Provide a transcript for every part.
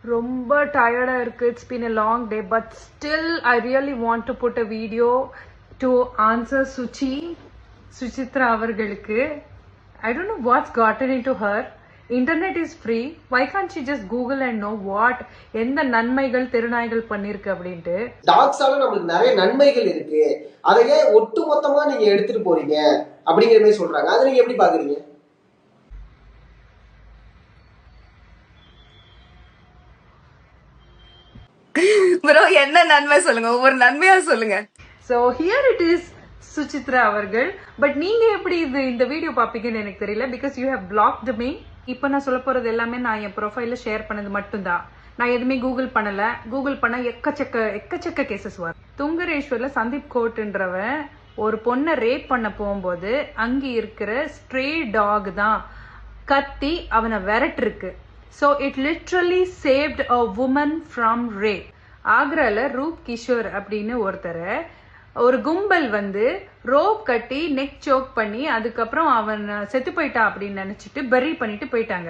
ரொம்ப டயர்டா இருக்கு. It's been a long day, but still I really want to put a video to answer Suchitra அவர்களுக்கு. I don't know what's gotten into her. Internet is free. Why can't she just Google and know what எந்த நன்மைகள் திருநாய்கள் பண்ணிருக்கு அப்படின்ட்டு. டாக்ஸால நமக்கு நிறைய நன்மைகள் இருக்கு, அதையே ஒட்டுமொத்தமா நீங்க எடுத்துட்டு போறீங்க அப்படிங்கிற மாதிரி சொல்றாங்க. அதை நீங்க எப்படி பாக்குறீங்க? ப்ரோ என்ன நன்மை சொல்லுங்க, ஒவ்வொரு நன்மையா சொல்லுங்க. So here it is Suchitra அவர்கள். பட் நீங்க எப்படி இந்த வீடியோ பாப்பீங்கன்னு எனக்கு தெரியல, because you have blocked me. இப்போ நான் சொல்ல போறது எல்லாமே நான் என் ப்ரொஃபைல்ல ஷேர் பண்ணது மட்டும்தான். நான் எதுவுமே கூகுள் பண்ணல. கூகுள் பண்ண எக்கச்சக்க கேசஸ் வரும். துங்கரேஸ்வர்ல சந்தீப் கோட்ன்றவன் ஒரு பொண்ணை ரேப் பண்ண போகும்போது அங்க இருக்கிற ஸ்ட்ரே டாக் தான் கத்தி அவனை விரட்டிருக்கு. So it literally saved a woman from rape. ஆக்ரால Roop Kishore அப்படின்னு ஒருத்தரை ஒரு கும்பல் ரோப் கட்டி நெக் சோக் பண்ணி அதுக்கப்புறம் அவன் செத்து போயிட்டான் அப்படின்னு நினைச்சிட்டு பரி பண்ணிட்டு போயிட்டாங்க.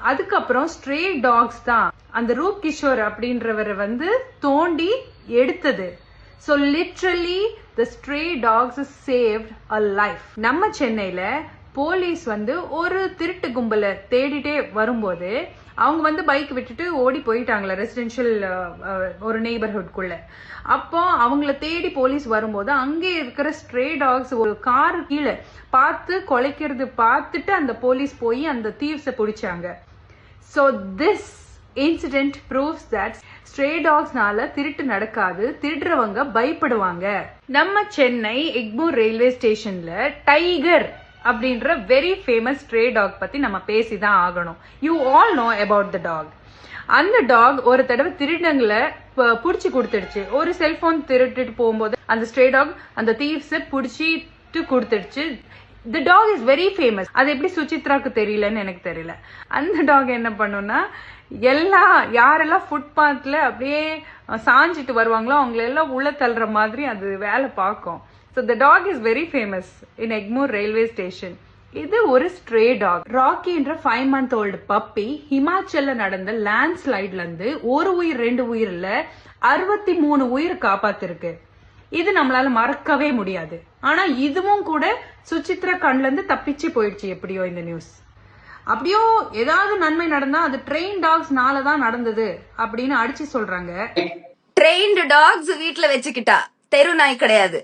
அதுக்கப்புறம் ஸ்ட்ரே டாக்ஸ் தான் அந்த ரூப் கிஷோர் அப்படின்றவரை தோண்டி எடுத்தது. So literally the stray dogs saved a life. நம்ம சென்னையில போலீஸ் ஒரு திருட்டு கும்பலை தேடிட்டே வரும்போது அவங்க பைக் விட்டுட்டு ஓடி போயிட்டாங்களா ரெசிடென்ஷியல் ஒரு நெய்பர்ஹுட்குள்ள. அப்போ அவங்கள தேடி போலீஸ் வரும்போது அங்கே இருக்கிற ஸ்ட்ரே டாக்ஸ் ஒரு காரு கீழே பார்த்து கொலைக்கிறது பார்த்துட்டு அந்த போலீஸ் போய் அந்த தீவ்ஸை பிடிச்சாங்க. So this incident proves that stray டாக்ஸ்னால திருட்டு நடக்காது, திருடுறவங்க பயப்படுவாங்க. நம்ம சென்னை எக்மூர் ரயில்வே ஸ்டேஷன்ல டைகர் அப்படின்ற வெரி ஃபேமஸ் ஸ்ட்ரே டாக் பத்தி நம்ம பேசிதான் ஆகணும். You all know about the dog. அந்த டாக் ஒரு தடவை திருடங்களை புடிச்சு கொடுத்துடுச்சு. ஒரு செல்போன் திருட்டுட்டு போகும்போது அந்த ஸ்ட்ரே டாக் அந்த தீவ்ஸ புடிச்சிட்டு கொடுத்துடுச்சு. தி டாக் இஸ் வெரி ஃபேமஸ். அது எப்படி சுசித்ராக்கு தெரியலன்னு எனக்கு தெரியல. அந்த டாக் என்ன பண்ணும்னா யாரெல்லாம் ஃபுட்பாத்ல அப்படியே சாஞ்சிட்டு வருவாங்களோ அவங்கள எல்லாம் உள்ள தள்ளுற மாதிரி அது வேலை பார்க்கும். So the dog is very famous in Egmore railway station. இது ஒரு ஸ்ட்ரே டாக். ராக்கி என்ற 5 month old பப்பி ஹிமாச்சல்ல நடந்த லேண்ட் ஸ்லைட்ல ஒரு உயிர் 2 உயிர் இல்ல 63 உயிர் காப்பாத்திருக்கு. இது நம்மளால மறக்கவே முடியாது. ஆனா இதுவும் கூட சுசித்ரா கண்ல இருந்து தப்பிச்சு போயிடுச்சு எப்படியோ இந்த நியூஸ். அப்படியோ ஏதாவது நன்மை நடந்தா அது ட்ரெயின் டாக்ஸ்னால தான் நடந்தது அப்படின்னு அடிச்சு சொல்றாங்க. ட்ரெயின்டு டாக்ஸ் வீட்ல வச்சுக்கிட்டா தெரு நாய் கிடையாது.